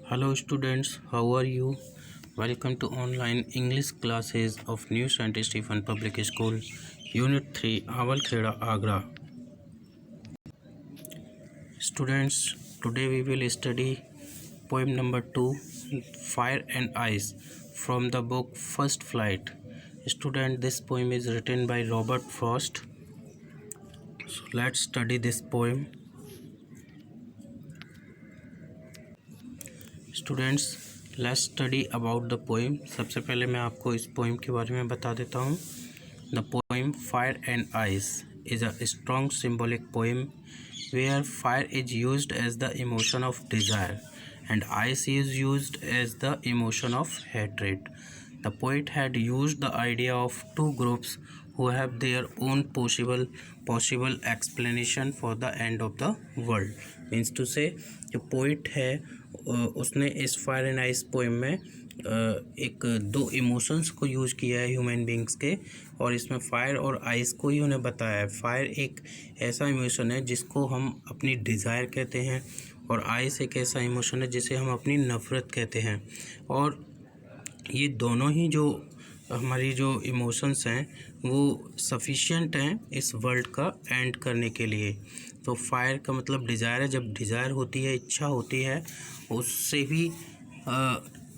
Hello students, how are you? Welcome to online English classes of New Saint Stephen Public School, Unit 3, Awal Kheda, Agra. Students, today we will study poem number 2, Fire and Ice, from the book First Flight. Student, this poem is written by Robert Frost. So let's study this poem. Students let's study about the poem. सबसे पहले मैं आपको इस poem के बारे में बता देता हूँ। The poem fire and ice is a strong symbolic poem where fire is used as the emotion of desire and ice is used as the emotion of hatred. The poet had used the idea of two groups who have their own possible explanation for the end of the world। Means to say जो poet है उसने इस fire and ice poem में एक दो emotions को use किया है ह्यूमन बींग्स के, और इसमें फायर और आइस को ही उन्हें बताया है। फायर एक ऐसा इमोशन है जिसको हम अपनी डिज़ायर कहते हैं, और आइस एक ऐसा इमोशन है जिसे हम अपनी नफ़रत कहते हैं। और ये दोनों ही जो हमारी जो इमोशंस हैं वो सफिशिएंट हैं इस वर्ल्ड का एंड करने के लिए। तो फायर का मतलब डिज़ायर है। जब डिज़ायर होती है, इच्छा होती है, उससे भी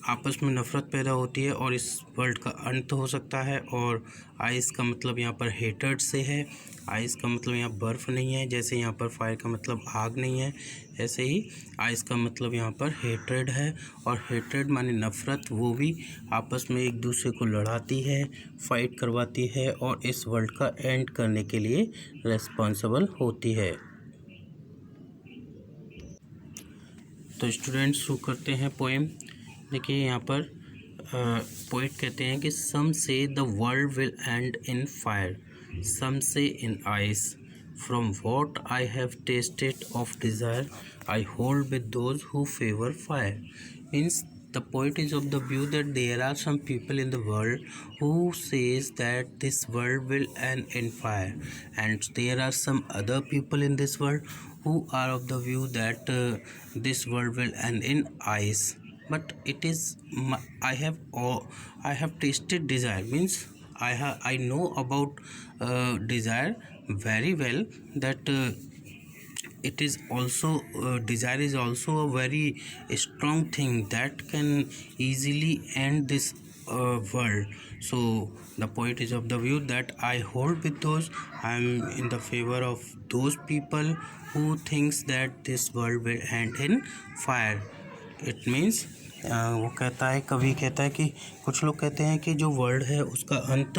आपस में नफ़रत पैदा होती है और इस वर्ल्ड का अंत हो सकता है। और आइस का मतलब यहाँ पर हेटर्ड से है। आइस का मतलब यहाँ बर्फ़ नहीं है, जैसे यहाँ पर फायर का मतलब आग नहीं है, ऐसे ही आइस का मतलब यहाँ पर हेट्रेड है। और हेट्रेड माने नफ़रत, वो भी आपस में एक दूसरे को लड़ाती है, फाइट करवाती है और इस वर्ल्ड का एंड करने के लिए रिस्पॉन्सिबल होती है। तो स्टूडेंट्स शुरू करते हैं पोएम। देखिए यहाँ पर पोइट कहते हैं कि some say the world will end in fire, some say in ice, from what I have tasted of desire I hold with those who favour fire. Means the poet is of the view that there are some people in the world who says that this world will end in fire, and there are some other people in this world who are of the view that this world will end in ice. But it is I have tasted desire, means I know about desire very well, that it is also desire is also a very strong thing that can easily end this world. So the poet is of the view that I hold with those, I am in the favor of those people who thinks that this world will end in fire. It means वो कहता है, कवि कहता है कि कुछ लोग कहते हैं कि जो वर्ल्ड है उसका अंत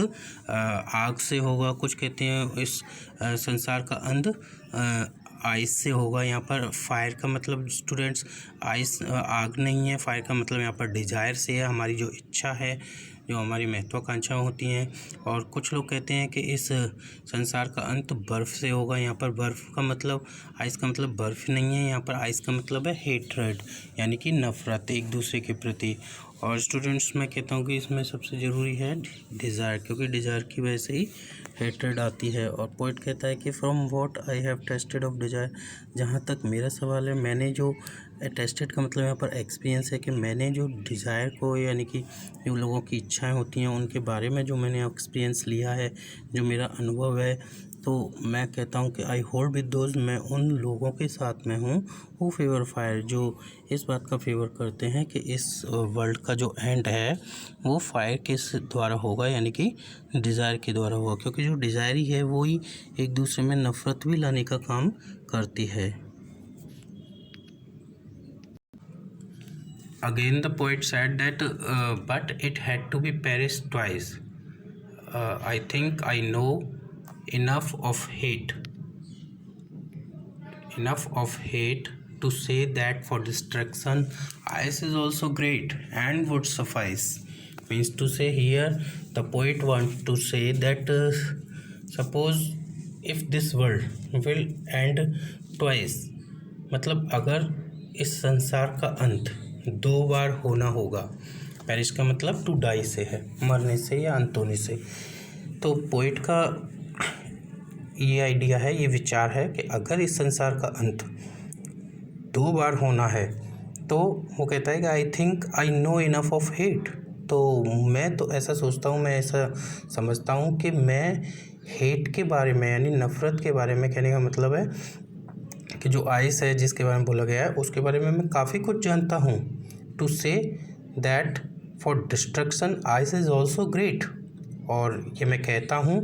आग से होगा, कुछ कहते हैं इस संसार का अंत आइस से होगा। यहाँ पर फायर का मतलब स्टूडेंट्स आइस आग नहीं है, फायर का मतलब यहाँ पर डिज़ायर से है, हमारी जो इच्छा है, जो हमारी महत्वाकांक्षाएँ होती हैं। और कुछ लोग कहते हैं कि इस संसार का अंत बर्फ़ से होगा। यहाँ पर बर्फ़ का मतलब, आइस का मतलब बर्फ़ नहीं है, यहाँ पर आइस का मतलब है हेट्रेड, यानी कि नफ़रत एक दूसरे के प्रति। और स्टूडेंट्स मैं कहता हूँ कि इसमें सबसे ज़रूरी है डिज़ायर, क्योंकि डिज़ायर की वजह से ही हेट्रेड आती है। और पोइट कहता है कि from what I have tasted of desire, जहाँ तक मेरा सवाल है, मैंने जो टेस्टेड का मतलब यहाँ पर एक्सपीरियंस है कि मैंने जो डिज़ायर को, यानी कि जो लोगों की इच्छाएं होती हैं उनके बारे में जो मैंने एक्सपीरियंस लिया है, जो मेरा अनुभव है, तो मैं कहता हूँ कि आई होल्ड विद दोज, मैं उन लोगों के साथ में हूँ हु फेवर फायर, जो इस बात का फेवर करते हैं कि इस वर्ल्ड का जो एंड है वो फायर किस द्वारा होगा, यानी कि डिज़ायर के द्वारा होगा। क्योंकि जो डिज़ायर ही है वो ही एक दूसरे में नफ़रत भी लाने का काम करती है। Again the poet said that but it had to be perished twice. I think I know enough of hate to say that for destruction ice is also great and would suffice. Means to say, here the poet wants to say that suppose if this world will end twice, मतलब अगर इस संसार का अंत दो बार होना होगा, perish का मतलब टू डाई से है, मरने से या अंत होने से। तो पोइट का ये आइडिया है, ये विचार है कि अगर इस संसार का अंत दो बार होना है तो वो कहता है कि I think I know enough of hate. तो मैं तो ऐसा सोचता हूँ, मैं ऐसा समझता हूँ कि मैं हेट के बारे में यानी नफ़रत के बारे में, कहने का मतलब है कि जो आइस है जिसके बारे में बोला गया है उसके बारे में मैं काफ़ी कुछ जानता हूँ। To say that for destruction ice is also great. और ये मैं कहता हूँ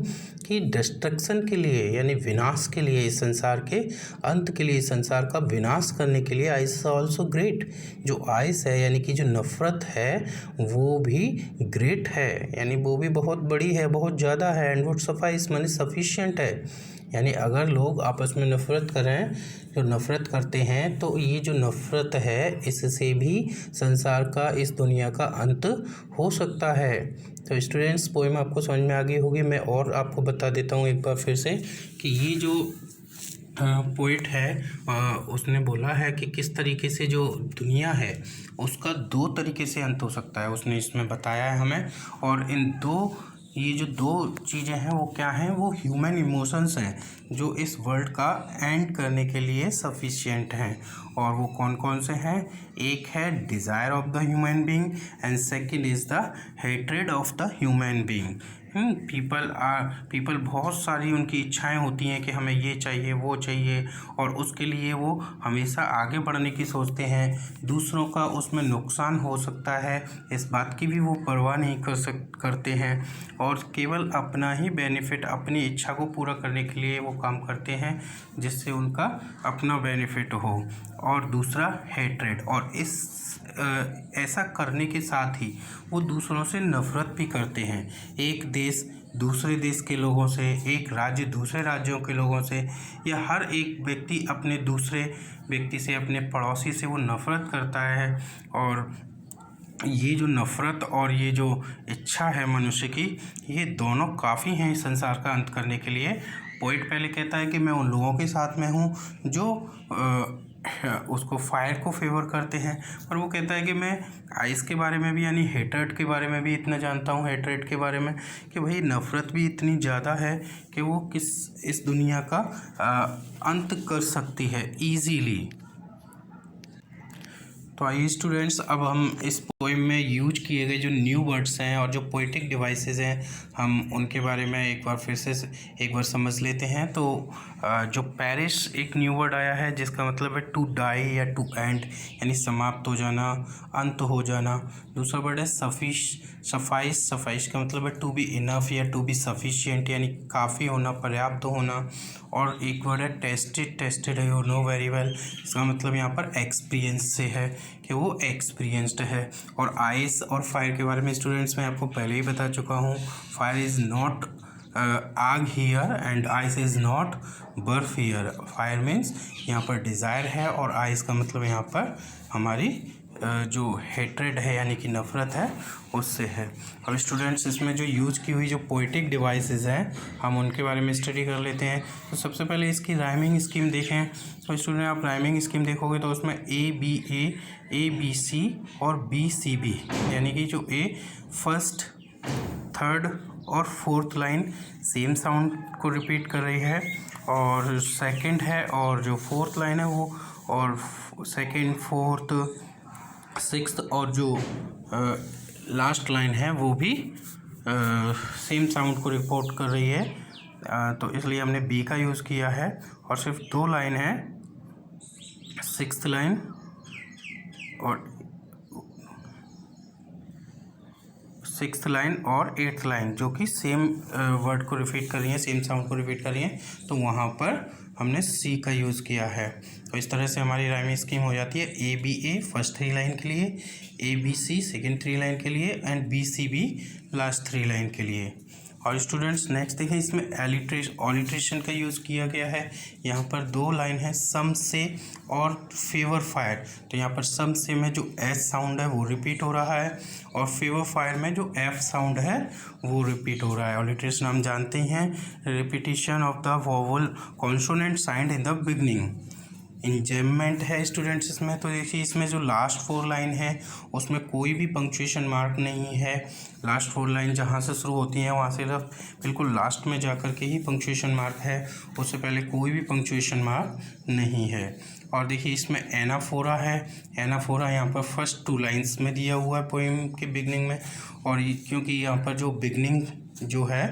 कि डिस्ट्रक्शन के लिए यानी विनाश के लिए, इस संसार के अंत के लिए, इस संसार का विनाश करने के लिए आइस इज़ ऑल्सो ग्रेट। जो आइस है यानी कि जो नफ़रत है वो भी ग्रेट है, यानी वो भी बहुत बड़ी है, बहुत ज़्यादा है। एंड वुड सफाइस माने सफिशिएंट है। यानी अगर लोग आपस में नफ़रत करें, जो नफ़रत करते हैं, तो ये जो नफ़रत है इससे भी संसार का, इस दुनिया का अंत हो सकता है। तो स्टूडेंट्स, पोएम आपको समझ में आ गई होगी। मैं और आपको बता देता हूँ एक बार फिर से कि ये जो पोइट है उसने बोला है कि किस तरीके से जो दुनिया है उसका दो तरीके से अंत हो सकता है, उसने इसमें बताया है हमें। और इन दो, ये जो दो चीज़ें हैं वो क्या हैं, वो ह्यूमन इमोशंस हैं जो इस वर्ल्ड का एंड करने के लिए सफिशिएंट हैं। और वो कौन कौन से हैं? एक है desire of the human being and second is the hatred of the human being. People बहुत सारी उनकी इच्छाएं होती हैं कि हमें ये चाहिए, वो चाहिए, और उसके लिए वो हमेशा आगे बढ़ने की सोचते हैं। दूसरों का उसमें नुकसान हो सकता है इस बात की भी वो परवाह नहीं करते हैं, और केवल अपना ही बेनिफिट, अपनी इच्छा को पूरा करने के लिए वो काम करते हैं जिससे उनका अपना बेनिफिट हो। और दूसरा हेट्रेड, और ऐसा करने के साथ ही वो दूसरों से नफ़रत भी करते हैं। एक देश दूसरे देश के लोगों से, एक राज्य दूसरे राज्यों के लोगों से, या हर एक व्यक्ति अपने दूसरे व्यक्ति से, अपने पड़ोसी से वो नफ़रत करता है। और ये जो नफ़रत और ये जो इच्छा है मनुष्य की, ये दोनों काफ़ी हैं इस संसार का अंत करने के लिए। पोइट पहले कहता है कि मैं उन लोगों के साथ में हूँ जो उसको फायर को फेवर करते हैं, और वो कहता है कि मैं आइस के बारे में भी यानी हेट्रेड के बारे में भी इतना जानता हूँ, हेट्रेड के बारे में, कि भाई नफ़रत भी इतनी ज़्यादा है कि वो इस दुनिया का अंत कर सकती है ईजीली। तो आइए स्टूडेंट्स, अब हम इस पोएम में यूज किए गए जो न्यू वर्ड्स हैं और जो पोइटिक डिवाइसेस हैं, हम उनके बारे में एक बार फिर से एक बार समझ लेते हैं। तो जो पेरिश एक न्यू वर्ड आया है जिसका मतलब है टू डाई या टू एंड, यानी समाप्त हो जाना, अंत हो जाना। दूसरा वर्ड है सफाइस, सफाइस का मतलब है टू बी इनफ या टू बी सफिशिएंट, यानी काफ़ी होना, पर्याप्त होना। और एक वर्ड है टेस्टेड है, यू नो वेरी वेल, इसका मतलब यहाँ पर एक्सपीरियंस से है कि वो एक्सपीरियंस्ड है। और आइस और फायर के बारे में स्टूडेंट्स मैं आपको पहले ही बता चुका हूँ। फायर इज़ नॉट आग here and ice is not बर्फ हियर। फायर मीन्स यहाँ पर डिज़ायर है, और आइस का मतलब यहाँ पर हमारी जो हेट्रेड है यानी कि नफ़रत है उससे है। अब स्टूडेंट्स, इसमें जो यूज़ की हुई जो पोइटिक डिवाइसेस हैं हम उनके बारे में स्टडी कर लेते हैं। तो सबसे पहले इसकी राइमिंग स्कीम देखें। तो स्टूडेंट, आप राइमिंग स्कीम देखोगे तो उसमें ए बी सी और बी सी बी, यानी कि जो ए फर्स्ट, थर्ड और फोर्थ लाइन सेम साउंड को रिपीट कर रही है, और सेकंड है और जो फोर्थ लाइन है वो, और सेकंड, फोर्थ, सिक्स्थ और जो लास्ट लाइन है वो भी सेम साउंड को रिपोर्ट कर रही है। तो इसलिए हमने बी का यूज़ किया है, और सिर्फ दो लाइन है, सिक्स्थ लाइन और एट्थ लाइन, जो कि सेम वर्ड को रिपीट कर रही हैं, सेम साउंड को रिपीट कर रही हैं, तो वहाँ पर हमने सी का यूज़ किया है। तो इस तरह से हमारी राइमिंग स्कीम हो जाती है A B A first 3 line के लिए, A B C second 3 line के लिए, and B C B last 3 line के लिए। और स्टूडेंट्स नेक्स्ट देखें, इसमें ऑलिट्रेशन का यूज़ किया गया है। यहाँ पर दो लाइन है, सम से और फेवर फायर। तो यहाँ पर सम से में जो एस साउंड है वो रिपीट हो रहा है, और फेवर फायर में जो एफ साउंड है वो रिपीट हो रहा है। ऑलिट्रेशन हम जानते हैं, repetition of the vowel consonant sound in the beginning. Enjambment है स्टूडेंट्स इसमें। तो देखिए, इसमें जो लास्ट 4 लाइन है उसमें कोई भी पंक्चुएशन मार्क नहीं है। लास्ट 4 लाइन जहाँ से शुरू होती हैं वहाँ से बिल्कुल लास्ट में जाकर के ही पंक्चुएशन मार्क है, उससे पहले कोई भी पंक्चुएशन मार्क नहीं है। और देखिए इसमें एनाफोरा है। एनाफोरा यहाँ पर फर्स्ट 2 लाइन्स में दिया हुआ है पोएम के बिगनिंग में। और क्योंकि यहाँ पर जो बिगनिंग जो है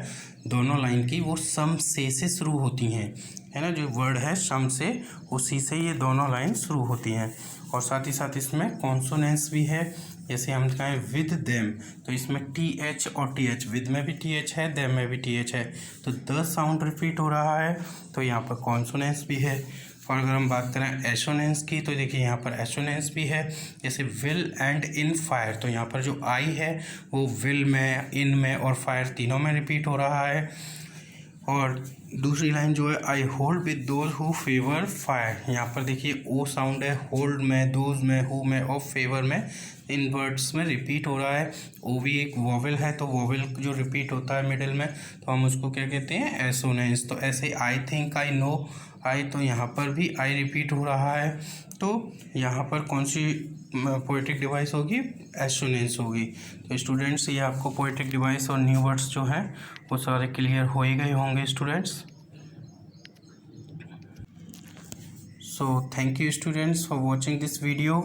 दोनों लाइन की वो सम से शुरू होती हैं, है ना। जो वर्ड है सम से, उसी से ये दोनों लाइन शुरू होती हैं। और साथ ही साथ इसमें कॉन्सोनेंस भी है। जैसे हम कहें विद देम, तो इसमें TH और TH, विद में भी TH है, देम में भी TH है, तो द साउंड रिपीट हो रहा है, तो यहाँ पर कॉन्सोनेंस भी है। और अगर हम बात करें एसोनेंस की, तो देखिए यहाँ पर एसोनेंस भी है। जैसे विल एंड इन फायर, तो यहाँ पर जो आई है वो विल में, इन में और फायर तीनों में रिपीट हो रहा है। और दूसरी लाइन जो है आई hold with those who favour fire, यहाँ पर देखिए ओ साउंड है, होल्ड में, दोज में, हु में और फेवर में, इन वर्ड्स में रिपीट हो रहा है। ओ भी एक वोवेल है, तो वोवेल जो रिपीट होता है मिडिल में, तो हम उसको क्या कहते हैं, एसोनेंस। तो ऐसे आई थिंक, आई नो, आई, तो यहाँ पर भी आई रिपीट हो रहा है। तो यहाँ पर कौन सी पोएटिक डिवाइस होगी, एसोनेंस होगी। तो स्टूडेंट्स ये आपको पोएटिक डिवाइस और न्यू वर्ड्स जो हैं वो सारे क्लियर हो ही गए होंगे students. So thank you students for watching this video.